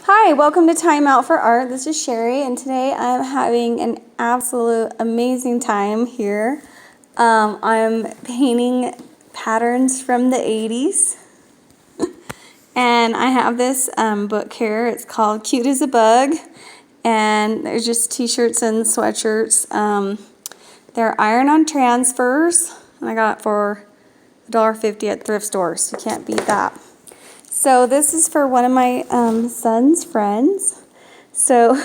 Hi, welcome to Time Out for Art. This is Sherry, and today I'm having an absolute amazing time here. I'm painting patterns from the 80s, and I have this book here. It's called Cute as a Bug, and there's just t-shirts and sweatshirts. They're iron-on transfers, and I got it for $1.50 at thrift stores. You can't beat that. So this is for one of my son's friends. So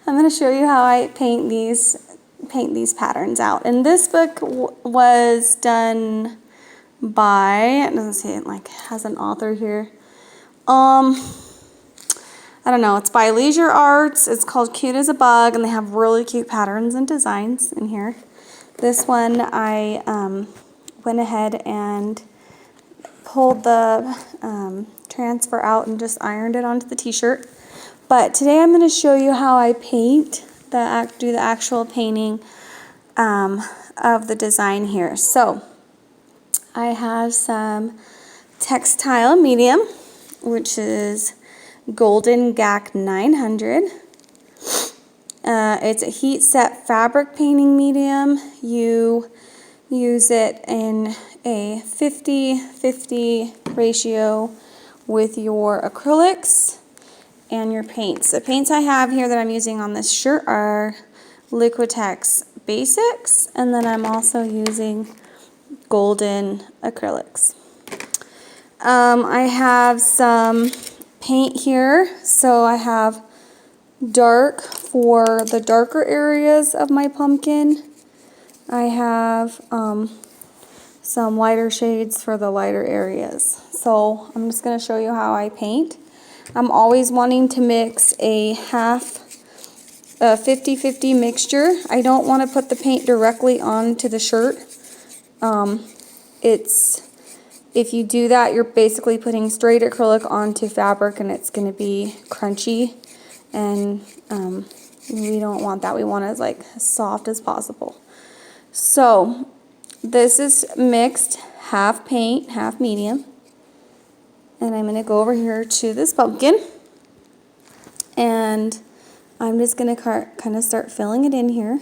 I'm going to show you how I paint these patterns out. And this book was done by, it doesn't say it like has an author here. I don't know. It's by Leisure Arts. It's called Cute as a Bug, and they have really cute patterns and designs in here. This one I went ahead and pulled the transfer out and just ironed it onto the t-shirt. But today I'm going to show you how I paint, do the actual painting of the design here. So I have some textile medium, which is Golden GAC 900. It's a heat set fabric painting medium. You use it in a 50-50 ratio with your acrylics and your paints. The paints I have here that I'm using on this shirt are Liquitex Basics, and then I'm also using Golden acrylics. I have some paint here, so I have dark for the darker areas of my pumpkin. I have some lighter shades for the lighter areas. So I'm just going to show you how I paint. I'm always wanting to mix a 50-50 mixture. I don't want to put the paint directly onto the shirt. If you do that, you're basically putting straight acrylic onto fabric, and it's going to be crunchy, and we don't want that. We want it as soft as possible. So this is mixed, half paint, half medium. And I'm going to go over here to this pumpkin. And I'm just going to kind of start filling it in here.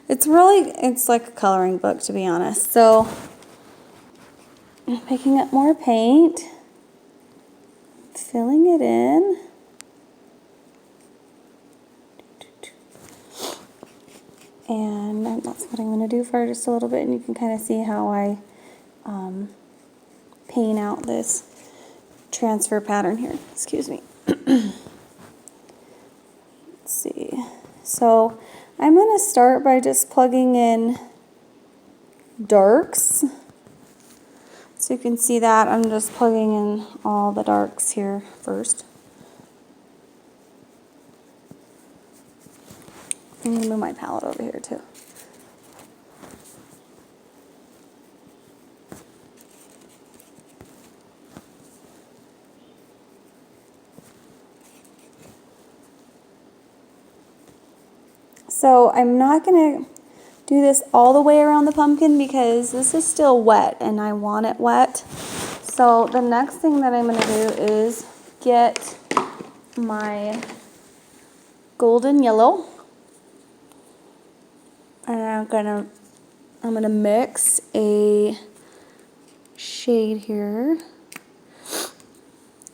It's like a coloring book, to be honest. So I'm picking up more paint, filling it in. And that's what I'm going to do for just a little bit, and you can kind of see how I paint out this transfer pattern here. Excuse me. Let's see. So I'm going to start by just plugging in darks. So you can see that I'm just plugging in all the darks here first. I'm going to move my palette over here too. So I'm not going to do this all the way around the pumpkin because this is still wet and I want it wet. So the next thing that I'm going to do is get my golden yellow. And I'm gonna mix a shade here.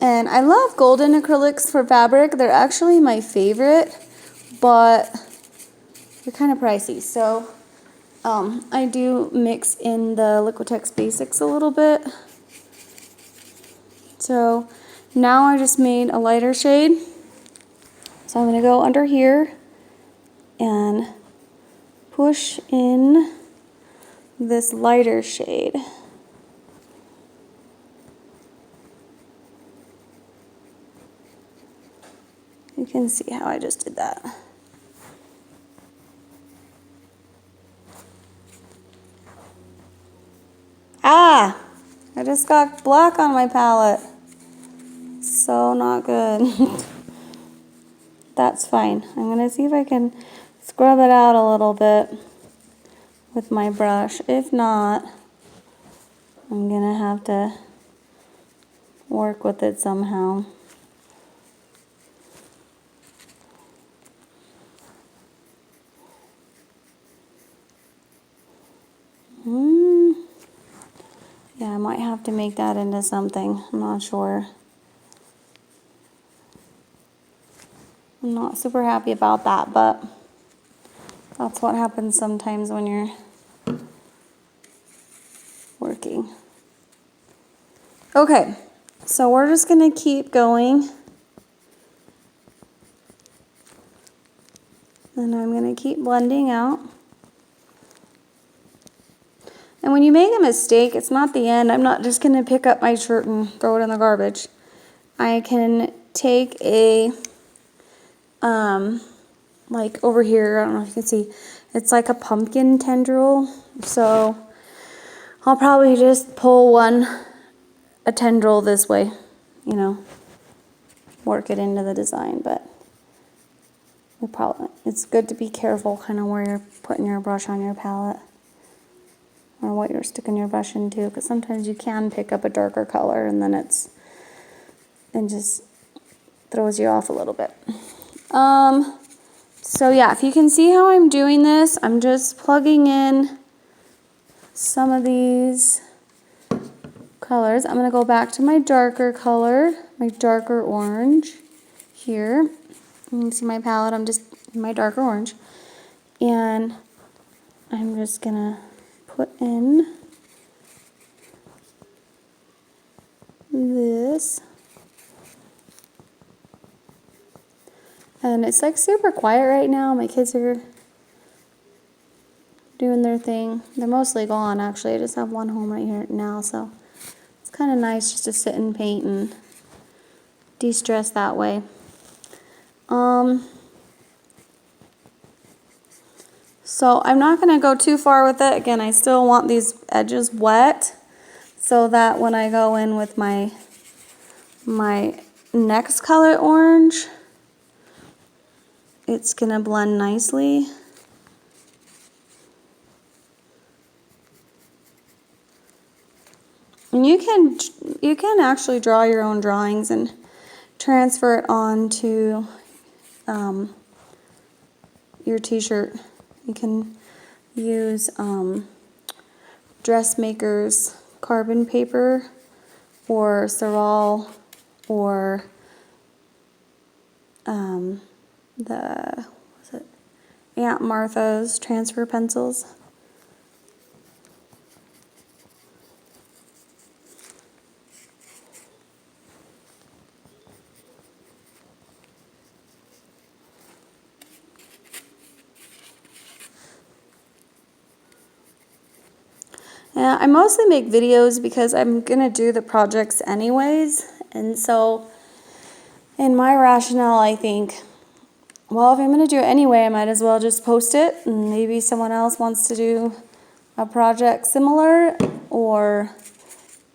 And I love golden acrylics for fabric. They're actually my favorite, but they're kind of pricey. So I do mix in the Liquitex Basics a little bit. So now I just made a lighter shade. So I'm gonna go under here and push in this lighter shade. You can see how I just did that. Ah! I just got black on my palette. So not good. That's fine. I'm going to see if I can scrub it out a little bit with my brush. If not, I'm going to have to work with it somehow. might have to make that into something. I'm not sure. I'm not super happy about that, but that's what happens sometimes when you're working. Okay, so we're just gonna keep going. And I'm gonna keep blending out. And when you make a mistake, it's not the end. I'm not just gonna pick up my shirt and throw it in the garbage. I can take a, like over here, I don't know if you can see, it's like a pumpkin tendril. So I'll probably just pull a tendril this way, you know, work it into the design, but it's good to be careful kind of where you're putting your brush on your palette or what you're sticking your brush into, because sometimes you can pick up a darker color and then it just throws you off a little bit. So yeah, if you can see how I'm doing this, I'm just plugging in some of these colors. I'm going to go back to my darker color, my darker orange here. You can see my palette, I'm just in my darker orange. And I'm just going to put in this. And it's like super quiet right now. My kids are doing their thing. They're mostly gone actually. I just have one home right here now, so it's kind of nice just to sit and paint and de-stress that way. So I'm not going to go too far with it. Again, I still want these edges wet so that when I go in with my next color orange, it's going to blend nicely. And you can actually draw your own drawings and transfer it onto your t-shirt. You can use Dressmaker's carbon paper or Saral or Aunt Martha's transfer pencils. I mostly make videos because I'm going to do the projects anyways, and so in my rationale I think, well, if I'm going to do it anyway, I might as well just post it, and maybe someone else wants to do a project similar or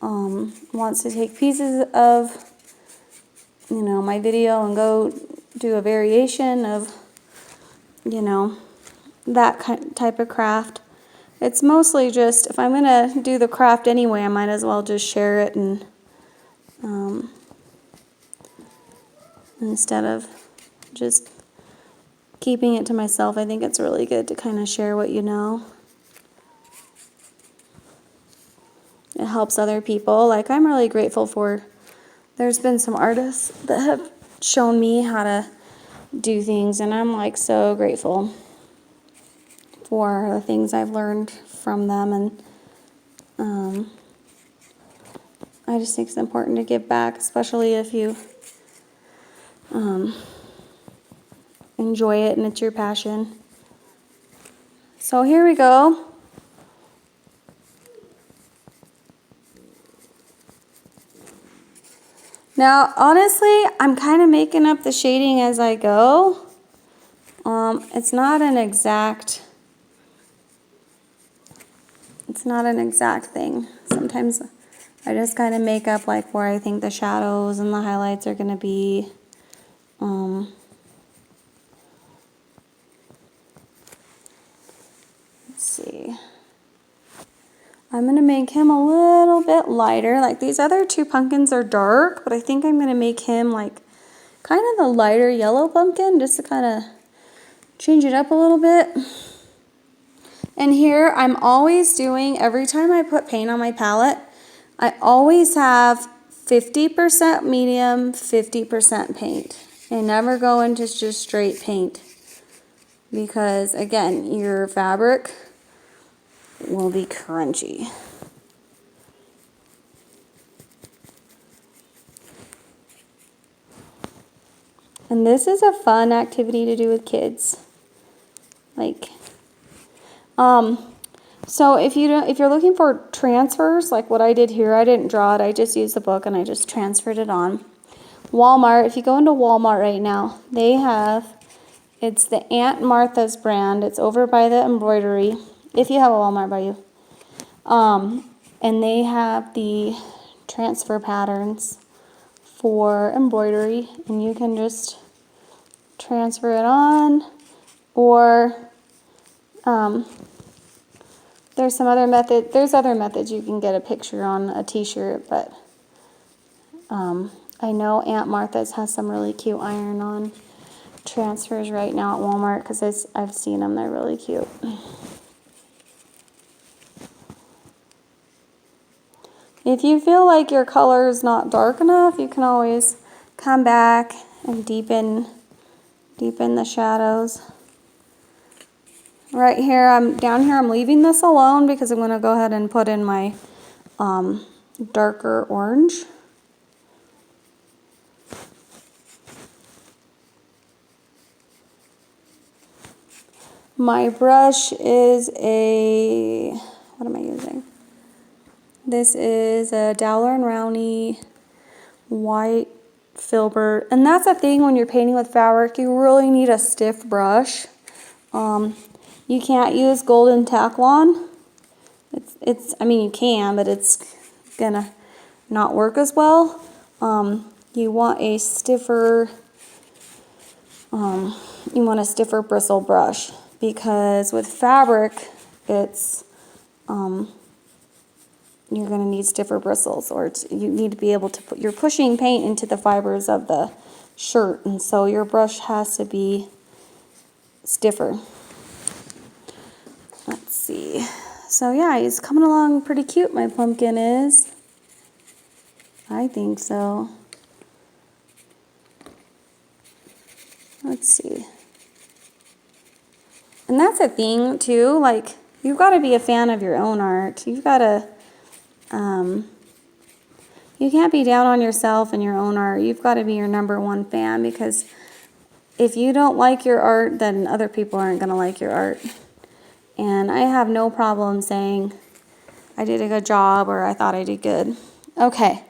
wants to take pieces of, you know, my video and go do a variation of, you know, that type of craft. It's mostly just, if I'm going to do the craft anyway, I might as well just share it and instead of just keeping it to myself. I think it's really good to kind of share what you know. It helps other people. Like, I'm really grateful for, there's been some artists that have shown me how to do things, and I'm like so grateful for the things I've learned from them, and I just think it's important to give back, especially if you enjoy it and it's your passion. So here we go. Now, honestly, I'm kind of making up the shading as I go. It's not an exact thing. Sometimes I just kind of make up like where I think the shadows and the highlights are going to be. Let's see. I'm going to make him a little bit lighter. Like, these other two pumpkins are dark, but I think I'm going to make him like kind of the lighter yellow pumpkin just to kind of change it up a little bit. And here I'm always doing, every time I put paint on my palette, I always have 50% medium, 50% paint. I never go into just straight paint because, again, your fabric will be crunchy. And this is a fun activity to do with kids. Like, so if you're looking for transfers, like what I did here, I didn't draw it, I just used the book and I just transferred it on. Walmart, if you go into Walmart right now, they have, it's the Aunt Martha's brand. It's over by the embroidery, if you have a Walmart by you. And they have the transfer patterns for embroidery, and you can just transfer it on, or there's other methods you can get a picture on a t-shirt, but I know Aunt Martha's has some really cute iron-on transfers right now at Walmart because I've seen them. They're really cute. If you feel like your color is not dark enough, you can always come back and deepen the shadows. Right here, I'm leaving this alone because I'm going to go ahead and put in my darker orange. My brush is what am I using? This is a Dowler & Rowney white filbert. And that's a thing when you're painting with fabric, you really need a stiff brush. You can't use Golden Taklon. I mean, you can, but it's gonna not work as well. You want a stiffer, bristle brush, because with fabric, you're going to need stiffer bristles, or you need to be able to you're pushing paint into the fibers of the shirt, and so your brush has to be stiffer. Let's see. So yeah, he's coming along pretty cute, my pumpkin is. I think so. Let's see. And that's a thing too, like, you've got to be a fan of your own art. You've got to you can't be down on yourself and your own art. You've got to be your #1 fan, because if you don't like your art, then other people aren't going to like your art. And I have no problem saying I did a good job or I thought I did good. Okay.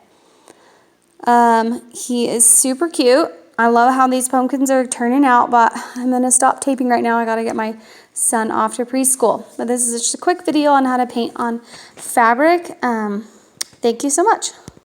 He is super cute. I love how these pumpkins are turning out, but I'm going to stop taping right now. I got to get my son off to preschool. But this is just a quick video on how to paint on fabric. Thank you so much.